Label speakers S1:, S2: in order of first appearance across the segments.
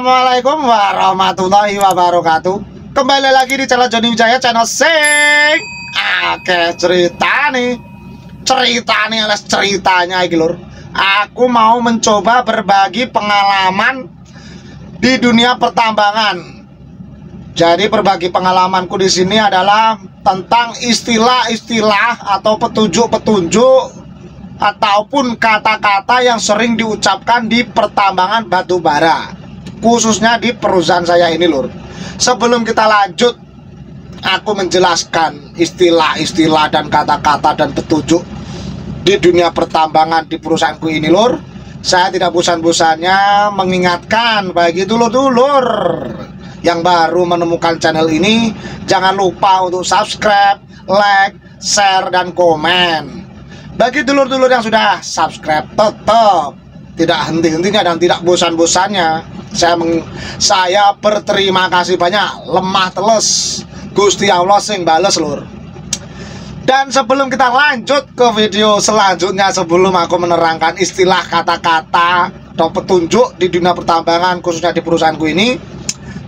S1: Assalamualaikum warahmatullahi wabarakatuh. Kembali lagi di channel Joni Wijaya, channel sing akeh cerita nih. Cerita nih alias ceritanya iki lur. Aku mau mencoba berbagi pengalaman di dunia pertambangan. Jadi berbagi pengalamanku di sini adalah tentang istilah-istilah atau petunjuk-petunjuk ataupun kata-kata yang sering diucapkan di pertambangan batu bara, khususnya di perusahaan saya ini lur. Sebelum kita lanjut, aku menjelaskan istilah-istilah dan kata-kata dan petunjuk di dunia pertambangan di perusahaanku ini lur. Saya tidak bosan-bosannya mengingatkan bagi dulur-dulur yang baru menemukan channel ini, jangan lupa untuk subscribe, like, share, dan komen. Bagi dulur-dulur yang sudah subscribe, tetap tidak henti-hentinya dan tidak bosan-bosannya saya berterima kasih banyak. Lemah teles Gusti Allah sing bales lur. Dan sebelum kita lanjut ke video selanjutnya, sebelum aku menerangkan istilah kata-kata atau petunjuk di dunia pertambangan khususnya di perusahaanku ini,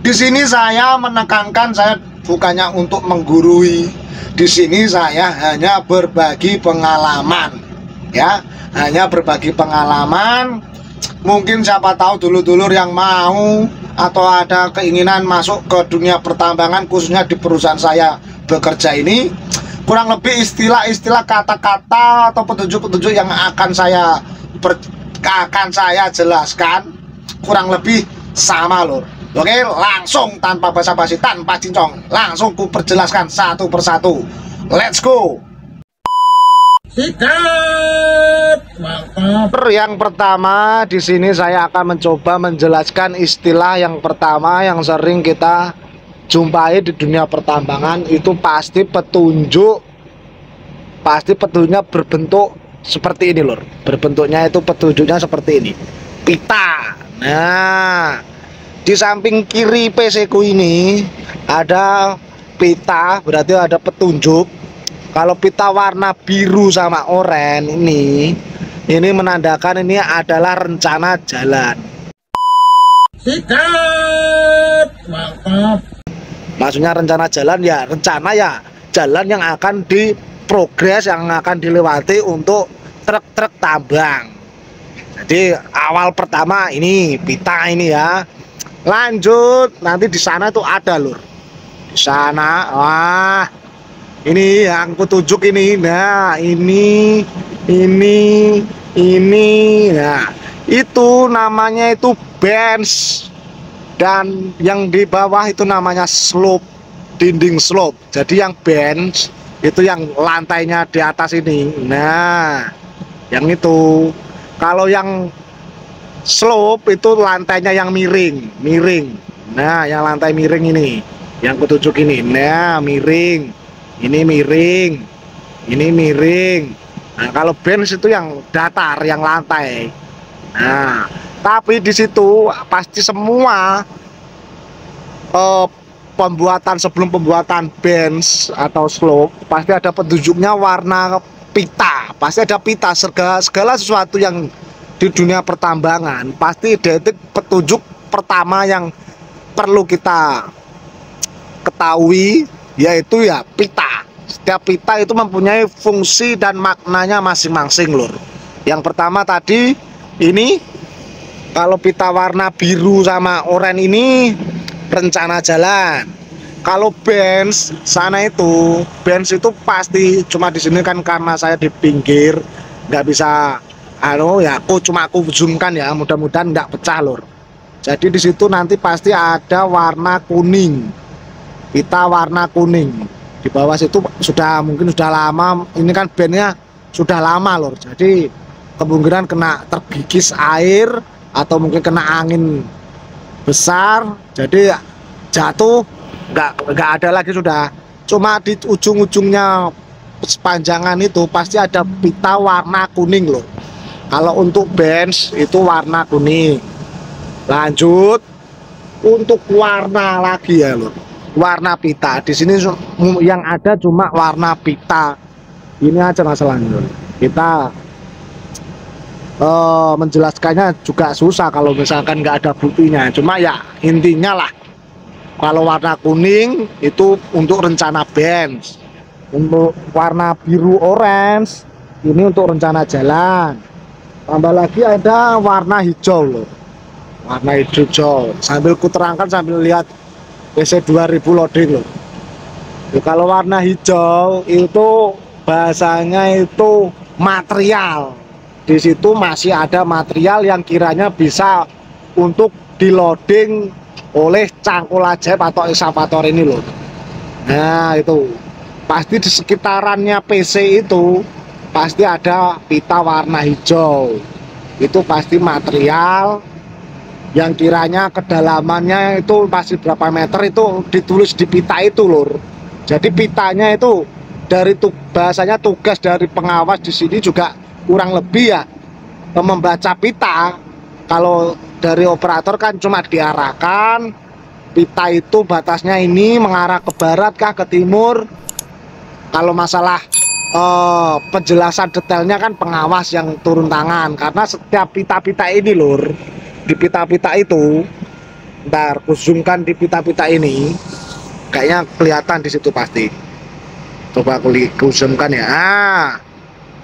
S1: di sini saya menekankan, saya bukannya untuk menggurui. Di sini saya hanya berbagi pengalaman, ya, hanya berbagi pengalaman. Mungkin siapa tahu dulur-dulur yang mau atau ada keinginan masuk ke dunia pertambangan khususnya di perusahaan saya bekerja ini, kurang lebih istilah-istilah kata-kata atau petunjuk-petunjuk yang akan saya jelaskan kurang lebih sama lur. Oke, langsung tanpa basa-basi, tanpa cincong, langsung ku perjelaskan satu persatu. Let's go. Sikat. Mantap. Yang pertama di sini saya akan mencoba menjelaskan istilah yang pertama yang sering kita jumpai di dunia pertambangan, itu pasti petunjuknya berbentuk seperti ini lur. Berbentuknya itu petunjuknya seperti ini. Pita. Nah, di samping kiri PC ku ini ada pita, berarti ada petunjuk. Kalau pita warna biru sama oranye ini menandakan ini adalah rencana jalan. Sikat. Mantap. Maksudnya rencana jalan ya, rencana ya jalan yang akan diprogres, yang akan dilewati untuk truk-truk tambang. Jadi awal pertama ini pita ini ya. Lanjut, nanti di sana tuh ada lur. Di sana, wah, ini yang petunjuk ini. Nah, ini, nah, itu namanya itu bench, dan yang di bawah itu namanya slope, dinding slope. Jadi yang bench itu yang lantainya di atas ini. Nah, yang itu. Kalau yang slope itu lantainya yang miring. Nah, yang lantai miring ini, yang petunjuk ini. Nah, miring. Ini miring. Nah, kalau bench itu yang datar, yang lantai. Nah, tapi di situ pasti semua sebelum pembuatan bench atau slope pasti ada petunjuknya warna pita. Pasti ada pita. Segala sesuatu yang di dunia pertambangan pasti identik petunjuk pertama yang perlu kita ketahui, yaitu ya pita. Setiap pita itu mempunyai fungsi dan maknanya masing-masing lur. Yang pertama tadi ini, kalau pita warna biru sama oranye ini rencana jalan. Kalau bench sana itu, bench itu pasti, cuma di sini kan karena saya di pinggir nggak bisa ya, aku zoomkan ya, mudah-mudahan nggak pecah lur. Jadi di situ nanti pasti ada warna kuning, pita warna kuning. Di bawah situ mungkin sudah lama, ini kan bandnya sudah lama lur. Jadi kemungkinan kena tergigis air atau mungkin kena angin besar, jadi jatuh, nggak ada lagi sudah. Cuma di ujung-ujungnya sepanjangan itu pasti ada pita warna kuning loh. Kalau untuk bench itu warna kuning. Lanjut untuk warna lagi ya loh. Warna pita di sini yang ada cuma warna pita. Ini aja masalahnya loh. Kita
S2: menjelaskannya juga susah kalau misalkan nggak ada buktinya. Cuma ya intinya lah, kalau warna kuning itu untuk rencana bench, untuk warna biru orange ini untuk rencana jalan. Tambah lagi ada warna hijau loh, warna hijau. Sambil kuterangkan sambil lihat WC 2000 loading loh. Ya, kalau warna hijau itu bahasanya itu material. Di situ masih ada material yang kiranya bisa untuk di loading oleh cangkul ajaib atau excavator ini loh. Nah itu pasti di sekitarannya PC itu pasti ada pita warna hijau. Itu pasti material yang kiranya kedalamannya itu pasti berapa meter itu ditulis di pita itu lur. Jadi pitanya itu dari bahasanya tugas dari pengawas di sini juga kurang lebih ya membaca pita. Kalau dari operator kan cuma diarahkan pita itu batasnya ini mengarah ke barat kah ke timur. Kalau masalah penjelasan detailnya kan pengawas yang turun tangan, karena setiap pita-pita ini lur, di pita-pita itu ntar zoomkan di pita-pita ini kayaknya kelihatan di situ pasti. Coba aku zoomkan ya.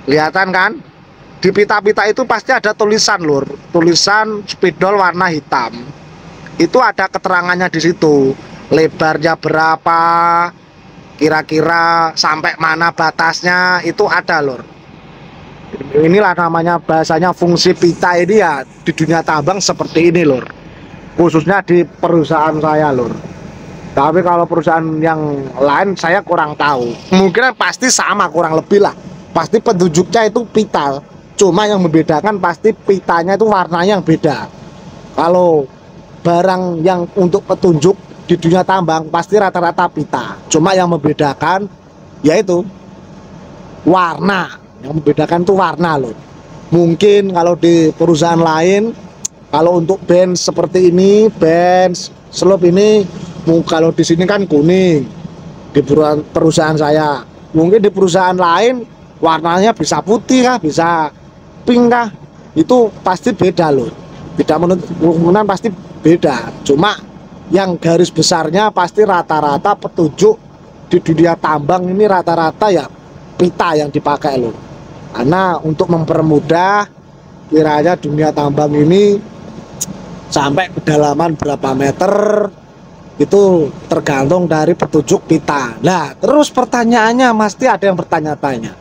S2: Kelihatan kan? Di pita-pita itu pasti ada tulisan lur, tulisan spidol warna hitam. Itu ada keterangannya di situ, lebarnya berapa, kira-kira sampai mana batasnya, itu ada lur. Inilah namanya bahasanya fungsi pita ini ya di dunia tambang seperti ini lur, khususnya di perusahaan saya lur. Tapi kalau perusahaan yang lain saya kurang tahu, mungkin pasti sama kurang lebih lah, pasti petunjuknya itu pita. Cuma yang membedakan pasti pitanya itu warnanya yang beda. Kalau barang yang untuk petunjuk di dunia tambang pasti rata-rata pita. Cuma yang membedakan yaitu warna. Yang membedakan itu warna loh. Mungkin kalau di perusahaan lain, kalau untuk bench seperti ini, bench slope ini, kalau di sini kan kuning di perusahaan saya. Mungkin di perusahaan lain warnanya bisa putih kah, bisa pink kah, itu pasti beda loh. Tidak menutup kemungkinan, pasti beda. Cuma yang garis besarnya pasti rata-rata petunjuk di dunia tambang ini rata-rata ya pita yang dipakai loh. Karena untuk mempermudah kiranya dunia tambang ini sampai kedalaman berapa meter itu tergantung dari petunjuk pita. Nah terus pertanyaannya pasti ada yang bertanya-tanya,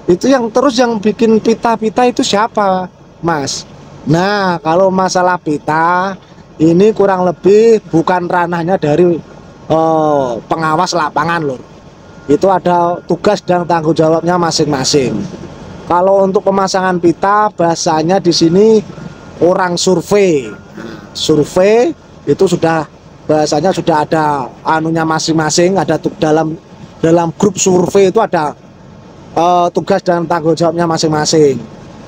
S2: itu yang terus yang bikin pita-pita itu siapa mas? Nah kalau masalah pita ini kurang lebih bukan ranahnya dari pengawas lapangan loh. Itu ada tugas dan tanggung jawabnya masing-masing. Kalau untuk pemasangan pita bahasanya di sini orang survei. Survei itu sudah bahasanya sudah ada anunya masing-masing, ada dalam grup survei itu ada tugas dan tanggung jawabnya masing-masing.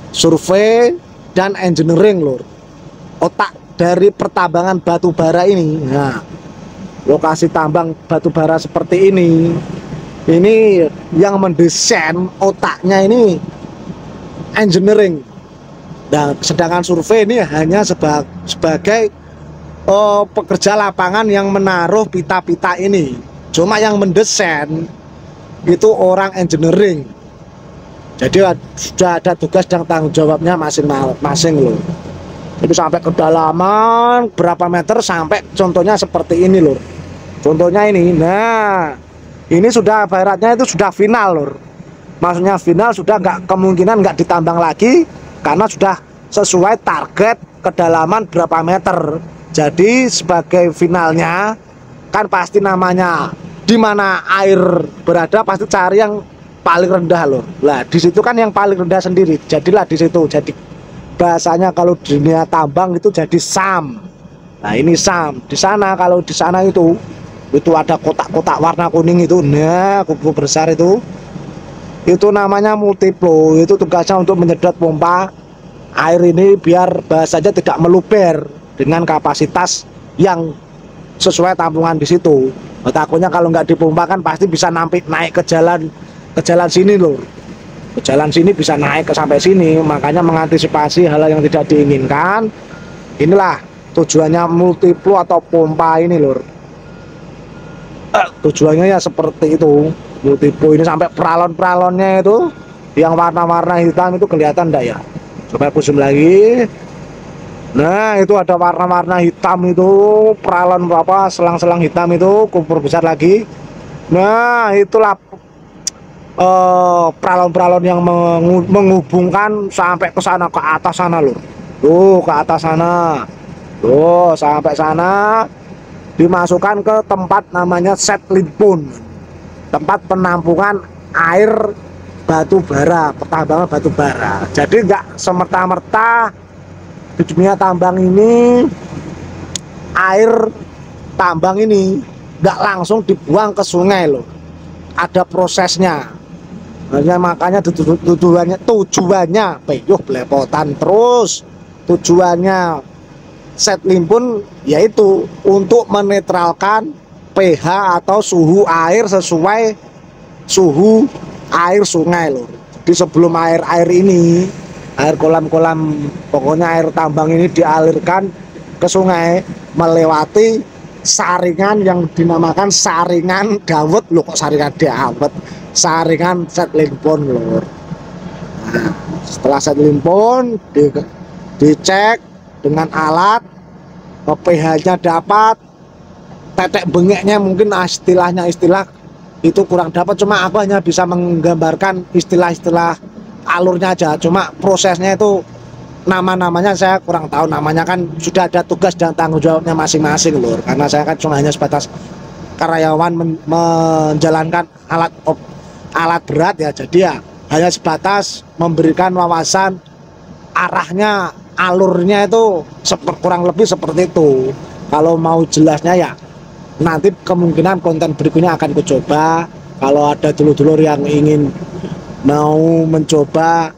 S2: Survei dan engineering lur, otak dari pertambangan batu bara ini. Nah lokasi tambang batu bara seperti ini yang mendesain otaknya ini engineering. Dan sedangkan survei ini hanya sebagai pekerja lapangan yang menaruh pita-pita ini. Cuma yang mendesain itu orang engineering. Jadi sudah ada tugas dan tanggung jawabnya masing-masing loh. Jadi sampai kedalaman berapa meter, sampai contohnya seperti ini lur. Contohnya ini. Nah ini sudah baratnya itu sudah final lur. Maksudnya final sudah kemungkinan nggak ditambang lagi, karena sudah sesuai target kedalaman berapa meter. Jadi sebagai finalnya kan pasti namanya di mana air berada pasti cari yang paling rendah loh. Lah di situ kan yang paling rendah sendiri. Jadilah di situ. Jadi bahasanya kalau di dunia tambang itu jadi SAM. Nah ini SAM. Di sana kalau di sana itu ada kotak-kotak warna kuning itu. Nah kubu besar itu namanya multiplo. Itu tugasnya untuk menyedot pompa air ini biar bahasanya tidak meluber dengan kapasitas yang sesuai tampungan di situ. Takutnya kalau nggak dipompa kan pasti bisa naik ke jalan sini loh. jalan sini bisa naik ke sampai sini, makanya mengantisipasi hal yang tidak diinginkan. Inilah tujuannya multiplo atau pompa ini lur. Tujuannya ya seperti itu. Multiplo ini sampai peralon-peralonnya itu yang warna-warna hitam itu kelihatan enggak ya? Coba aku zoom lagi. Nah itu ada warna-warna hitam itu, peralon berapa, selang-selang hitam itu, kompor besar lagi. Nah itulah peralon-peralon yang menghubungkan sampai ke sana, ke atas sana lur. Tuh ke atas sana, tuh sampai sana, dimasukkan ke tempat namanya settling pond, tempat penampungan air batu bara, pertambangan batu bara. Jadi nggak semerta-merta di dunia tambang ini air tambang ini nggak langsung dibuang ke sungai loh, ada prosesnya. Makanya tujuannya peyuh belepotan terus, tujuannya settling pun yaitu untuk menetralkan pH atau suhu air sesuai suhu air sungai loh. Jadi sebelum air ini, air kolam-kolam, pokoknya air tambang ini dialirkan ke sungai melewati saringan yang dinamakan saringan dawet loh. Kok saringan dawet, saringan settling pond lor. Nah, setelah settling pond dicek dengan alat, pH-nya dapat, tetek bengeknya mungkin istilah itu kurang dapat, cuma aku hanya bisa menggambarkan istilah-istilah alurnya aja, cuma prosesnya itu nama-namanya saya kurang tahu, namanya kan sudah ada tugas dan tanggung jawabnya masing-masing lur, karena saya kan cuma hanya sebatas karyawan menjalankan alat berat ya, jadi ya hanya sebatas memberikan wawasan arahnya, alurnya itu kurang lebih seperti itu. Kalau mau jelasnya ya nanti kemungkinan konten berikutnya akan kucoba. Kalau ada dulur-dulur yang ingin mau mencoba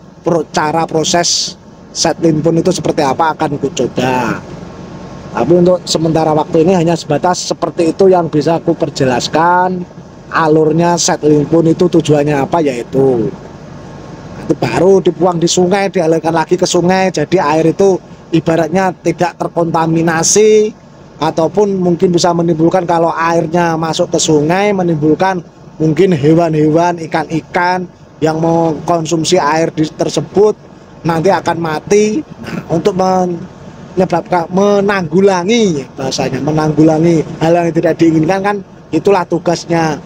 S2: cara proses settling pun itu seperti apa akan kucoba. Tapi untuk sementara waktu ini hanya sebatas seperti itu yang bisa aku perjelaskan. Alurnya settling pun itu tujuannya apa, yaitu itu baru dibuang di sungai, dialirkan lagi ke sungai, jadi air itu ibaratnya tidak terkontaminasi, ataupun mungkin bisa menimbulkan kalau airnya masuk ke sungai menimbulkan mungkin hewan-hewan, ikan-ikan yang mau konsumsi air tersebut nanti akan mati. Nah, untuk menyebabkan menanggulangi, bahasanya menanggulangi hal yang tidak diinginkan, kan itulah tugasnya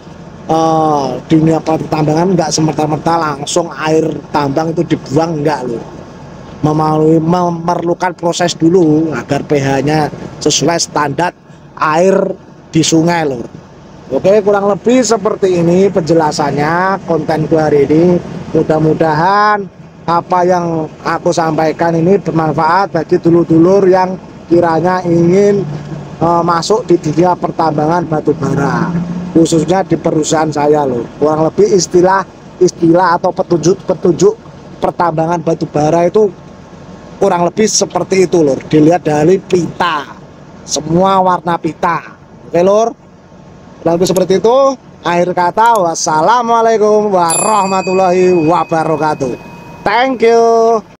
S2: dunia pertambangan. Nggak semerta-merta langsung air tambang itu dibuang, enggak loh, memerlukan proses dulu agar pH-nya sesuai standar air di sungai lor. Oke, kurang lebih seperti ini penjelasannya kontenku hari ini. Mudah-mudahan apa yang aku sampaikan ini bermanfaat bagi dulur-dulur yang kiranya ingin masuk di dunia pertambangan batu bara, khususnya di perusahaan saya loh. Kurang lebih istilah atau petunjuk pertambangan batu bara itu kurang lebih seperti itu lor. Dilihat dari pita, semua warna pita. Oke lor, kurang lebih seperti itu. Akhir kata, wassalamualaikum warahmatullahi wabarakatuh. Thank you.